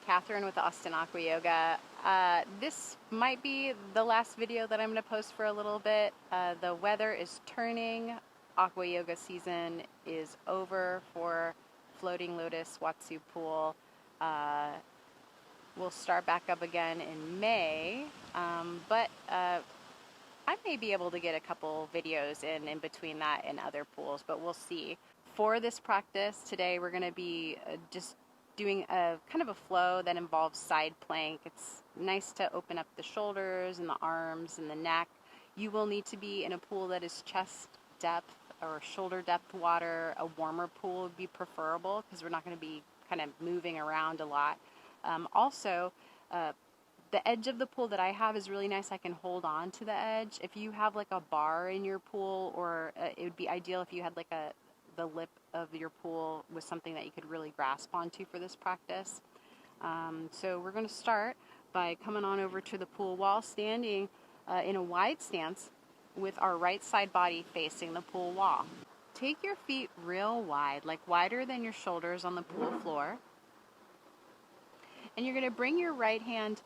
Catherine with Austin Aqua Yoga. This might be the last video that I'm going to post for a little bit. The weather is turning. Aqua Yoga season is over for Floating Lotus Watsu Pool. We'll start back up again in May, but I may be able to get a couple videos in between that and other pools, but we'll see. For this practice today, we're going to be just doing a kind of a flow that involves side plank. It's nice to open up the shoulders and the arms and the neck. You will need to be in a pool that is chest depth or shoulder depth water. A warmer pool would be preferable because we're not going to be kind of moving around a lot. The edge of the pool that I have is really nice. I can hold on to the edge. If you have like a bar in your pool, or it would be ideal if you had like the lip of your pool was something that you could really grasp onto for this practice. So we're going to start by coming on over to the pool wall, standing in a wide stance with our right side body facing the pool wall. Take your feet real wide, like wider than your shoulders on the pool floor. And you're going to bring your right hand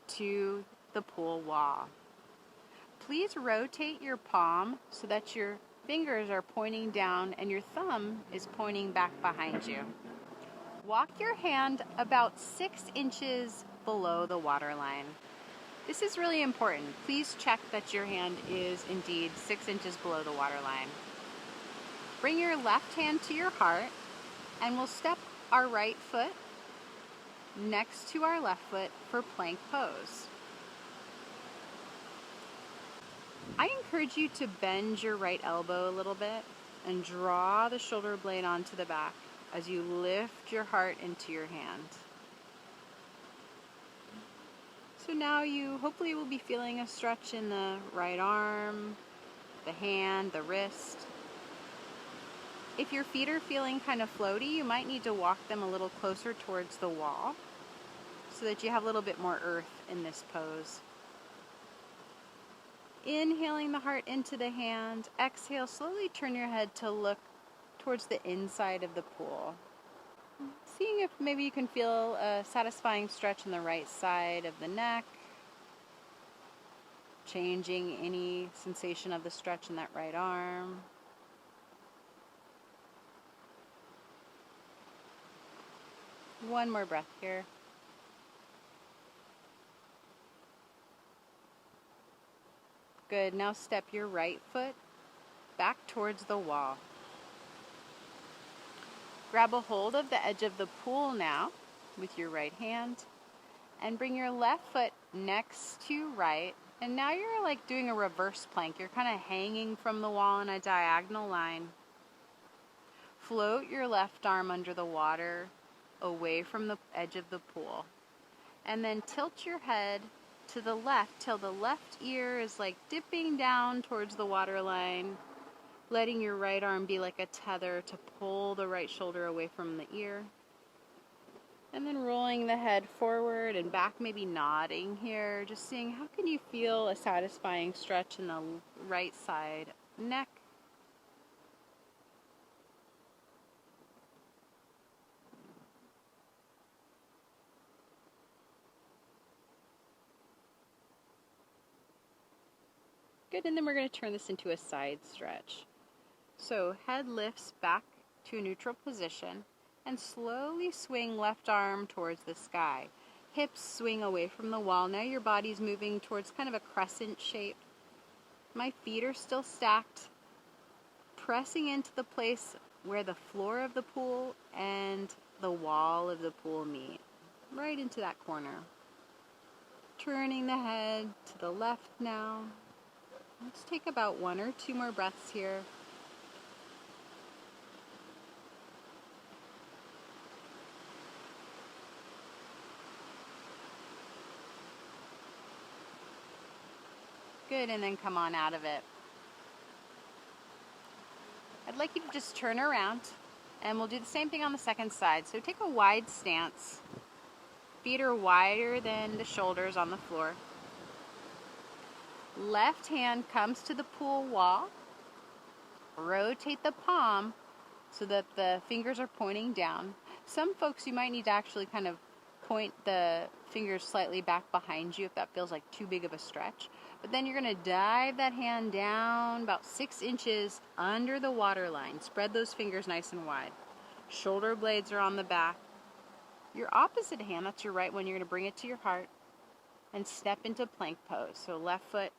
to the pool wall. Please rotate your palm so that your fingers are pointing down and your thumb is pointing back behind you. Walk your hand about 6 inches below the water line. This is really important. Please check that your hand is indeed 6 inches below the water line. Bring your left hand to your heart and we'll step our right foot next to our left foot for plank pose. I encourage you to bend your right elbow a little bit and draw the shoulder blade onto the back as you lift your heart into your hand. So now you hopefully will be feeling a stretch in the right arm, the hand, the wrist. If your feet are feeling kind of floaty, you might need to walk them a little closer towards the wall so that you have a little bit more earth in this pose. Inhaling the heart into the hand, exhale, slowly turn your head to look towards the inside of the pool. Seeing if maybe you can feel a satisfying stretch in the right side of the neck, changing any sensation of the stretch in that right arm. One more breath here. Good. Now step your right foot back towards the wall. Grab a hold of the edge of the pool now with your right hand and bring your left foot next to right. And now you're like doing a reverse plank. You're kind of hanging from the wall in a diagonal line. Float your left arm under the water away from the edge of the pool. And then tilt your head to the left till the left ear is like dipping down towards the water line, letting your right arm be like a tether to pull the right shoulder away from the ear. And then rolling the head forward and back, maybe nodding here, just seeing how can you feel a satisfying stretch in the right side neck. Good, and then we're going to turn this into a side stretch. So head lifts back to a neutral position and slowly swing left arm towards the sky. Hips swing away from the wall. Now your body's moving towards kind of a crescent shape. My feet are still stacked, pressing into the place where the floor of the pool and the wall of the pool meet, right into that corner. Turning the head to the left now. Let's take about 1 or 2 more breaths here. Good, and then come on out of it. I'd like you to just turn around, and we'll do the same thing on the second side. So take a wide stance. Feet are wider than the shoulders on the floor. Left hand comes to the pool wall. Rotate the palm so that the fingers are pointing down. Some folks, you might need to actually kind of point the fingers slightly back behind you if that feels like too big of a stretch. But then you're going to dive that hand down about 6 inches under the water line. Spread those fingers nice and wide. Shoulder blades are on the back. Your opposite hand, that's your right one, you're going to bring it to your heart and step into plank pose. So left foot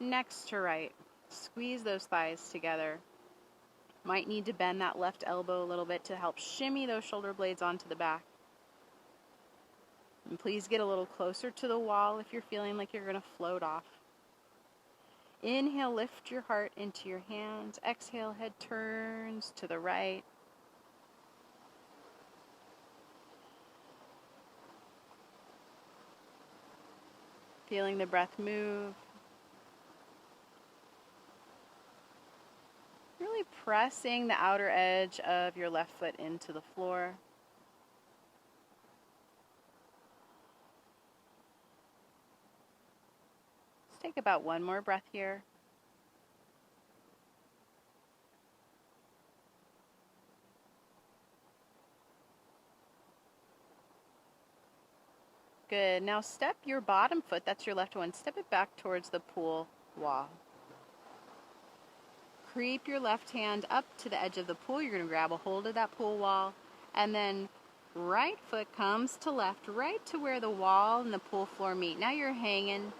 next to right. Squeeze those thighs together. Might need to bend that left elbow a little bit to help shimmy those shoulder blades onto the back. And please get a little closer to the wall if you're feeling like you're going to float off. Inhale, lift your heart into your hands. Exhale, head turns to the right. Feeling the breath move. Really pressing the outer edge of your left foot into the floor. Let's take about one more breath here. Good. Now step your bottom foot, that's your left one, step it back towards the pool wall. Creep your left hand up to the edge of the pool. You're going to grab a hold of that pool wall. And then right foot comes to left, right to where the wall and the pool floor meet. Now you're hanging,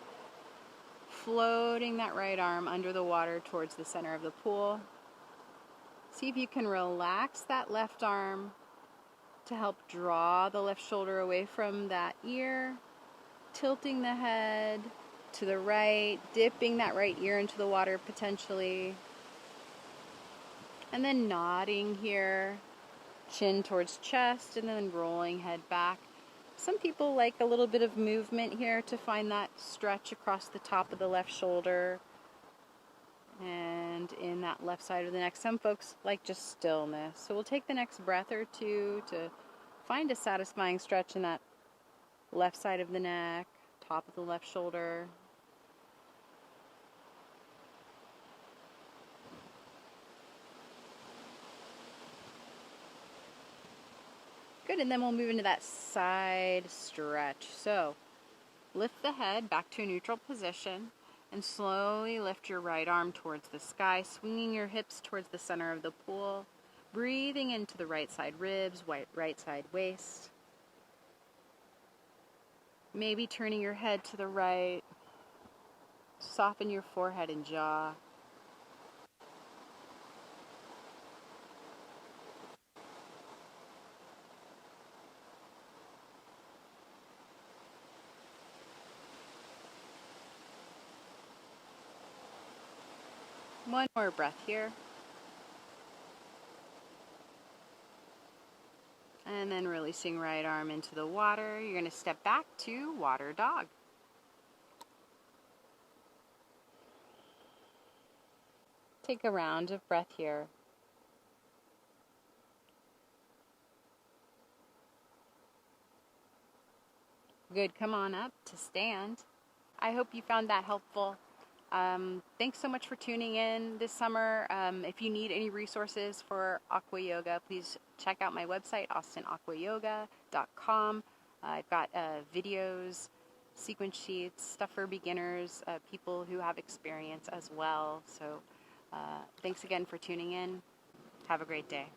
floating that right arm under the water towards the center of the pool. See if you can relax that left arm to help draw the left shoulder away from that ear, tilting the head to the right, dipping that right ear into the water potentially. And then nodding here, chin towards chest, and then rolling head back. Some people like a little bit of movement here to find that stretch across the top of the left shoulder and in that left side of the neck. Some folks like just stillness. So we'll take the next breath or two to find a satisfying stretch in that left side of the neck, top of the left shoulder. Good, and then we'll move into that side stretch. So lift the head back to a neutral position and slowly lift your right arm towards the sky, swinging your hips towards the center of the pool, breathing into the right side ribs, right side waist. Maybe turning your head to the right, soften your forehead and jaw. One more breath here. And then releasing right arm into the water. You're going to step back to water dog. Take a round of breath here. Good, come on up to stand. I hope you found that helpful. Thanks so much for tuning in this summer. If you need any resources for Aqua Yoga, please check out my website, austinaquayoga.com. I've got videos, sequence sheets, stuff for beginners, people who have experience as well. So thanks again for tuning in. Have a great day.